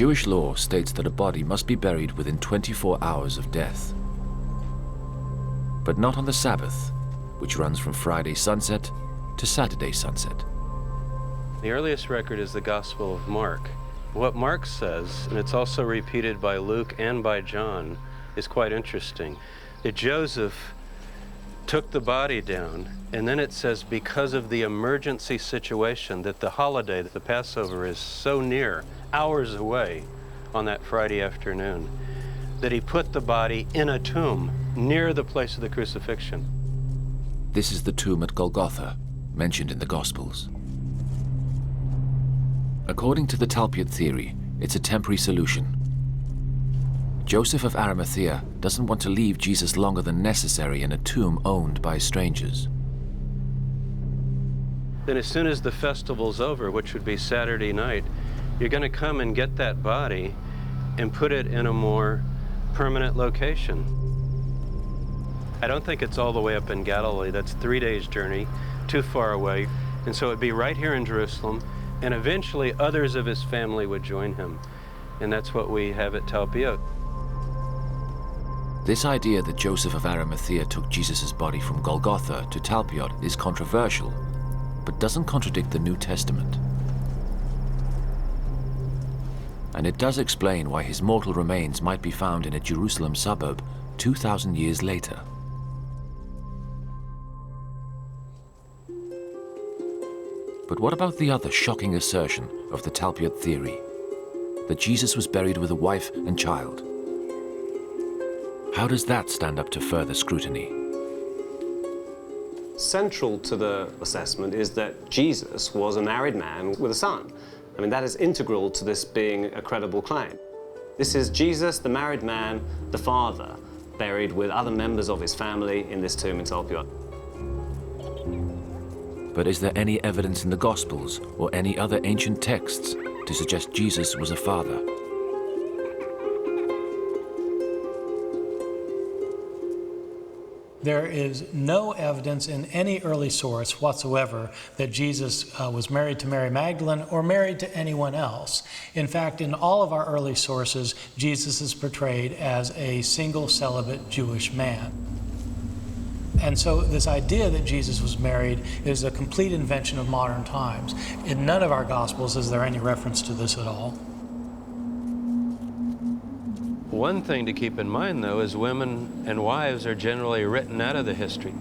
Jewish law states that a body must be buried within 24 hours of death. But not on the Sabbath, which runs from Friday sunset to Saturday sunset. The earliest record is the Gospel of Mark. What Mark says, and it's also repeated by Luke and by John, is quite interesting. That Joseph took the body down, and then it says because of the emergency situation that the holiday, that the Passover is so near, hours away on that Friday afternoon, that he put the body in a tomb near the place of the crucifixion. This is the tomb at Golgotha, mentioned in the Gospels. According to the Talpiot theory, it's a temporary solution. Joseph of Arimathea doesn't want to leave Jesus longer than necessary in a tomb owned by strangers. Then as soon as the festival's over, which would be Saturday night, you're going to come and get that body and put it in a more permanent location. I don't think it's all the way up in Galilee. That's 3 days' journey, too far away. And so it'd be right here in Jerusalem, and eventually others of his family would join him. And that's what we have at Talpiot. This idea that Joseph of Arimathea took Jesus' body from Golgotha to Talpiot is controversial, but doesn't contradict the New Testament. And it does explain why his mortal remains might be found in a Jerusalem suburb 2,000 years later. But what about the other shocking assertion of the Talpiot theory, that Jesus was buried with a wife and child? How does that stand up to further scrutiny? Central to the assessment is that Jesus was a married man with a son. I mean, that is integral to this being a credible claim. This is Jesus, the married man, the father, buried with other members of his family in this tomb in Talpiot. But is there any evidence in the Gospels or any other ancient texts to suggest Jesus was a father? There is no evidence in any early source whatsoever that Jesus was married to Mary Magdalene or married to anyone else. In fact, in all of our early sources, Jesus is portrayed as a single celibate Jewish man. And so this idea that Jesus was married is a complete invention of modern times. In none of our Gospels is there any reference to this at all. One thing to keep in mind, though, is women and wives are generally written out of the history.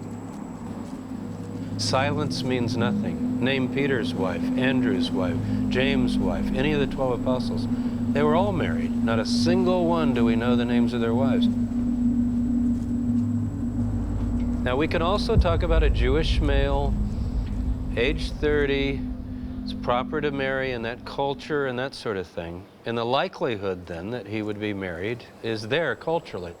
Silence means nothing. Name Peter's wife, Andrew's wife, James' wife, any of the 12 apostles. They were all married. Not a single one do we know the names of their wives. Now, we can also talk about a Jewish male, age 30, it's proper to marry in that culture and that sort of thing. And the likelihood, then, that he would be married is there culturally.